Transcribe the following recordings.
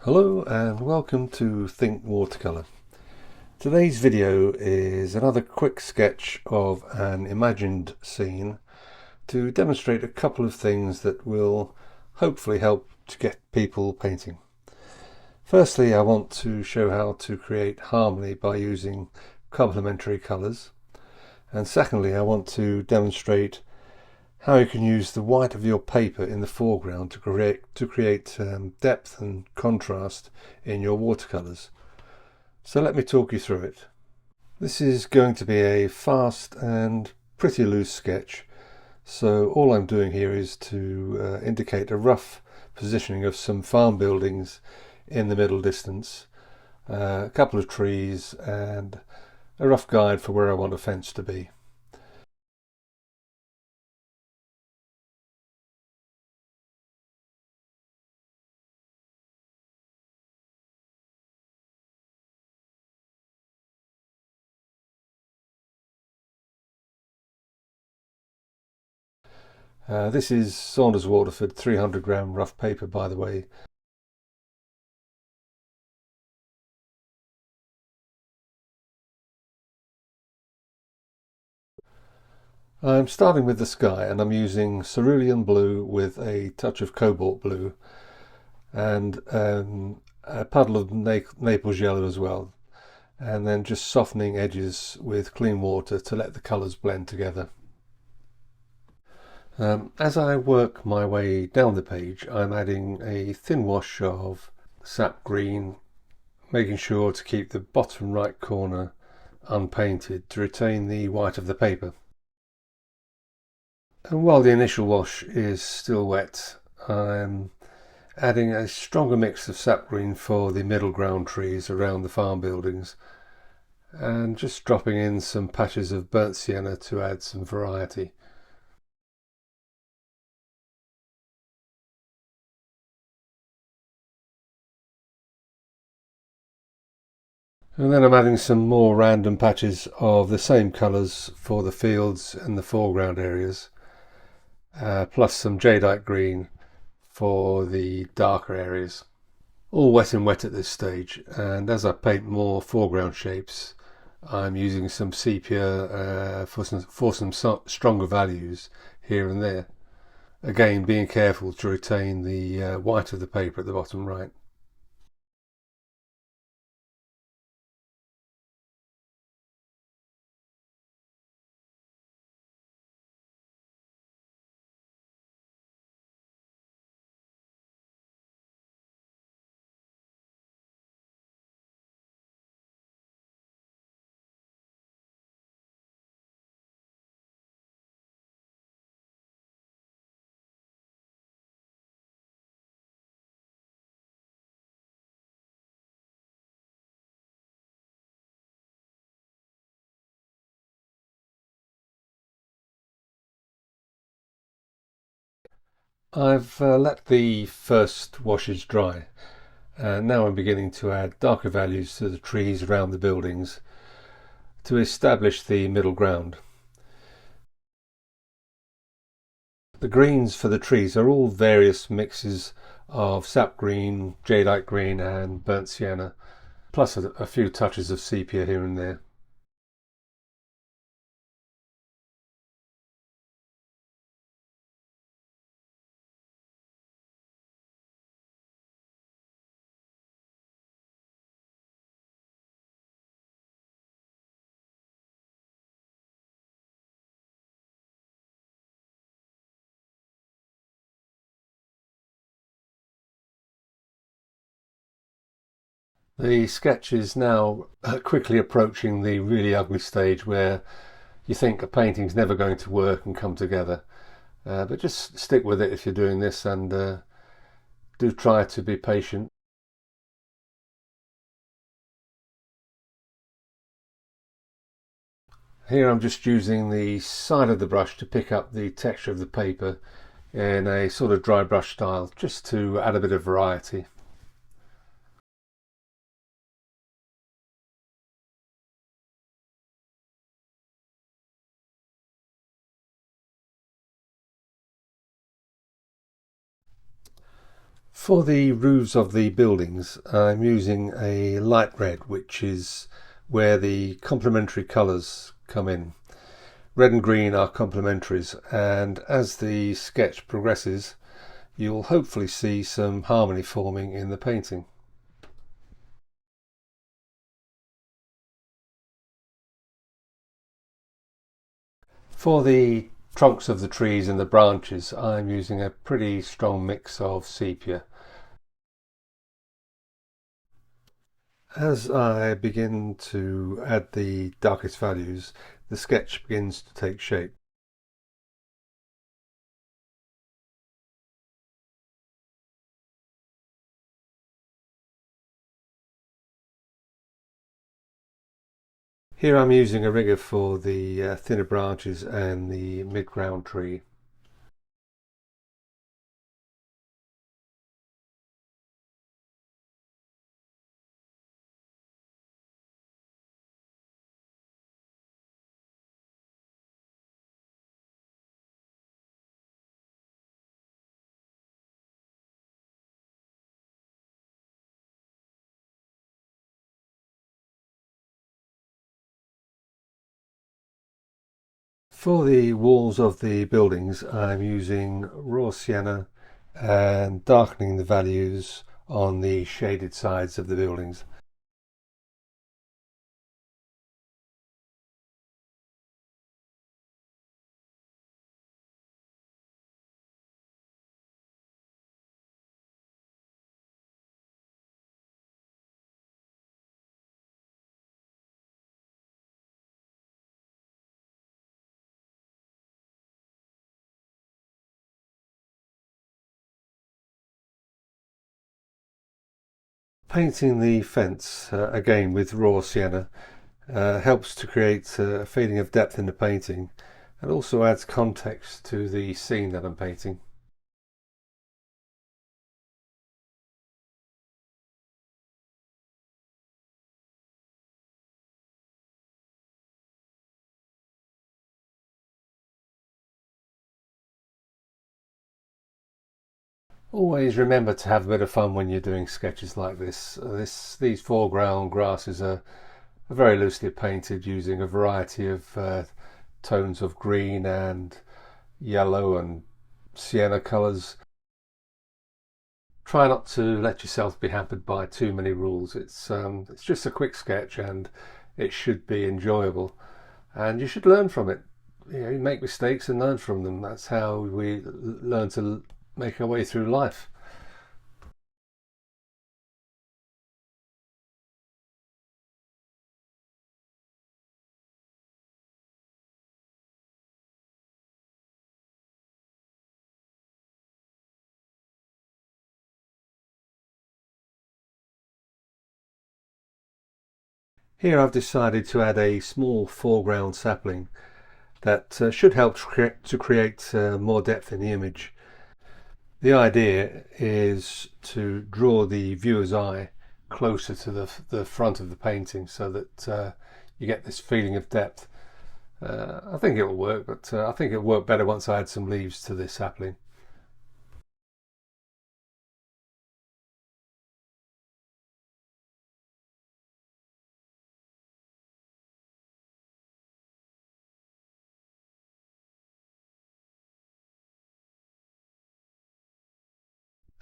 Hello and welcome to Think Watercolour. Today's video is another quick sketch of an imagined scene to demonstrate a couple of things that will hopefully help to get people painting. Firstly, I want to show how to create harmony by using complementary colours, and secondly I want to demonstrate how you can use the white of your paper in the foreground to create depth and contrast in your watercolours. So let me talk you through it. This is going to be a fast and pretty loose sketch, so all I'm doing here is to indicate a rough positioning of some farm buildings in the middle distance, a couple of trees and a rough guide for where I want a fence to be. This is Saunders Waterford 300-gram rough paper, by the way. I'm starting with the sky and I'm using cerulean blue with a touch of cobalt blue and a puddle of Naples yellow as well, and then just softening edges with clean water to let the colours blend together. As I work my way down the page, I'm adding a thin wash of sap green, making sure to keep the bottom right corner unpainted to retain the white of the paper. And while the initial wash is still wet, I'm adding a stronger mix of sap green for the middle ground trees around the farm buildings, and just dropping in some patches of burnt sienna to add some variety. And then I'm adding some more random patches of the same colours for the fields and the foreground areas, plus some jadeite green for the darker areas. All wet and wet at this stage, and as I paint more foreground shapes, I'm using some sepia for some stronger values here and there. Again, being careful to retain the white of the paper at the bottom right. I've let the first washes dry, and now I'm beginning to add darker values to the trees around the buildings to establish the middle ground. The greens for the trees are all various mixes of sap green, jadeite green and burnt sienna, plus a few touches of sepia here and there. The sketch is now quickly approaching the really ugly stage where you think a painting's never going to work and come together. But just stick with it if you're doing this, and do try to be patient. Here I'm just using the side of the brush to pick up the texture of the paper in a sort of dry brush style, just to add a bit of variety. For the roofs of the buildings, I'm using a light red, which is where the complementary colours come in. Red and green are complementaries, and as the sketch progresses, you'll hopefully see some harmony forming in the painting. For the trunks of the trees and the branches, I'm using a pretty strong mix of sepia. As I begin to add the darkest values, the sketch begins to take shape. Here I'm using a rigger for the thinner branches and the mid-ground tree. For the walls of the buildings, I'm using raw sienna and darkening the values on the shaded sides of the buildings. Painting the fence again with raw sienna helps to create a feeling of depth in the painting and also adds context to the scene that I'm painting. Always remember to have a bit of fun when you're doing sketches like this. These foreground grasses are very loosely painted using a variety of tones of green and yellow and sienna colours. Try not to let yourself be hampered by too many rules. It's just a quick sketch and it should be enjoyable, and you should learn from it. You make mistakes and learn from them. That's how we learn to make our way through life. Here I've decided to add a small foreground sapling that should help to create more depth in the image. The idea is to draw the viewer's eye closer to the front of the painting so that you get this feeling of depth. I think it will work, but I think it'll work better once I add some leaves to this sapling.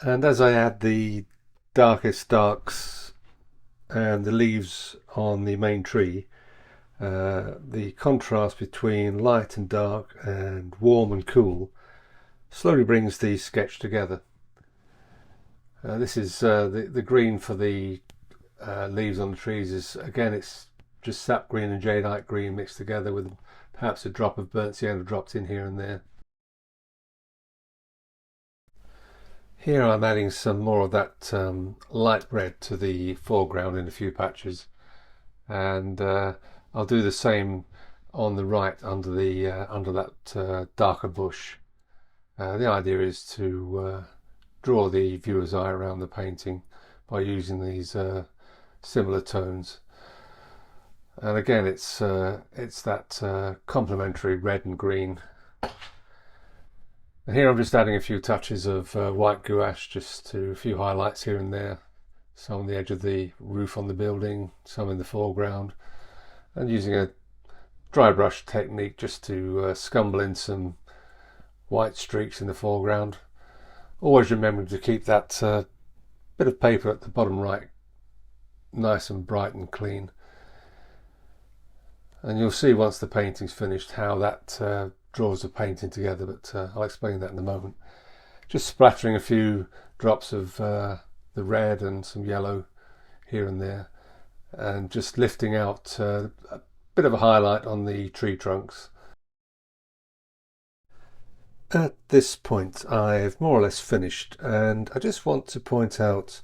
And as I add the darkest darks and the leaves on the main tree, the contrast between light and dark and warm and cool slowly brings the sketch together. This is the green for the leaves on the trees is, again, it's just sap green and jadeite green mixed together with perhaps a drop of burnt sienna dropped in here and there. Here I'm adding some more of that light red to the foreground in a few patches, and I'll do the same on the right under that darker bush. The idea is to draw the viewer's eye around the painting by using these similar tones. And again, it's that complementary red and green. And here I'm just adding a few touches of white gouache, just to a few highlights here and there. Some on the edge of the roof on the building, some in the foreground, and using a dry brush technique just to scumble in some white streaks in the foreground. Always remembering to keep that bit of paper at the bottom right nice and bright and clean. And you'll see once the painting's finished how that draws the painting together, but I'll explain that in a moment. Just splattering a few drops of the red and some yellow here and there, and just lifting out a bit of a highlight on the tree trunks. At this point I've more or less finished, and I just want to point out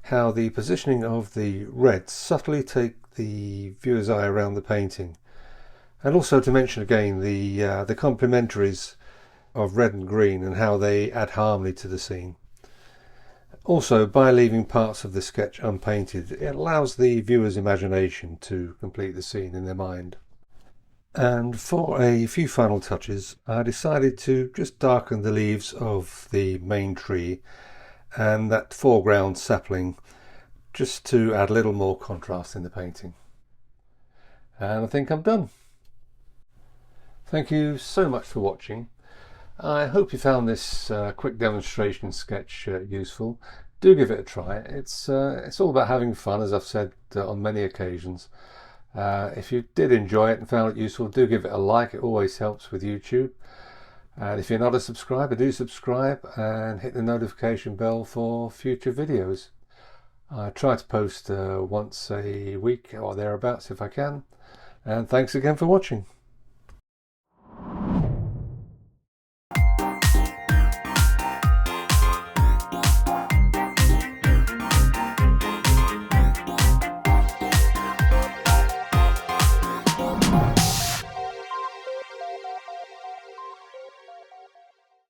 how the positioning of the reds subtly take the viewer's eye around the painting, and also to mention again the complementaries of red and green and how they add harmony to the scene. Also, by leaving parts of the sketch unpainted, it allows the viewer's imagination to complete the scene in their mind. And for a few final touches, I decided to just darken the leaves of the main tree and that foreground sapling, just to add a little more contrast in the painting. And I think I'm done. Thank you so much for watching. I hope you found this quick demonstration sketch useful. Do give it a try. It's all about having fun, as I've said on many occasions. If you did enjoy it and found it useful, do give it a like. It always helps with YouTube. And if you're not a subscriber, do subscribe and hit the notification bell for future videos. I try to post once a week or thereabouts if I can. And thanks again for watching.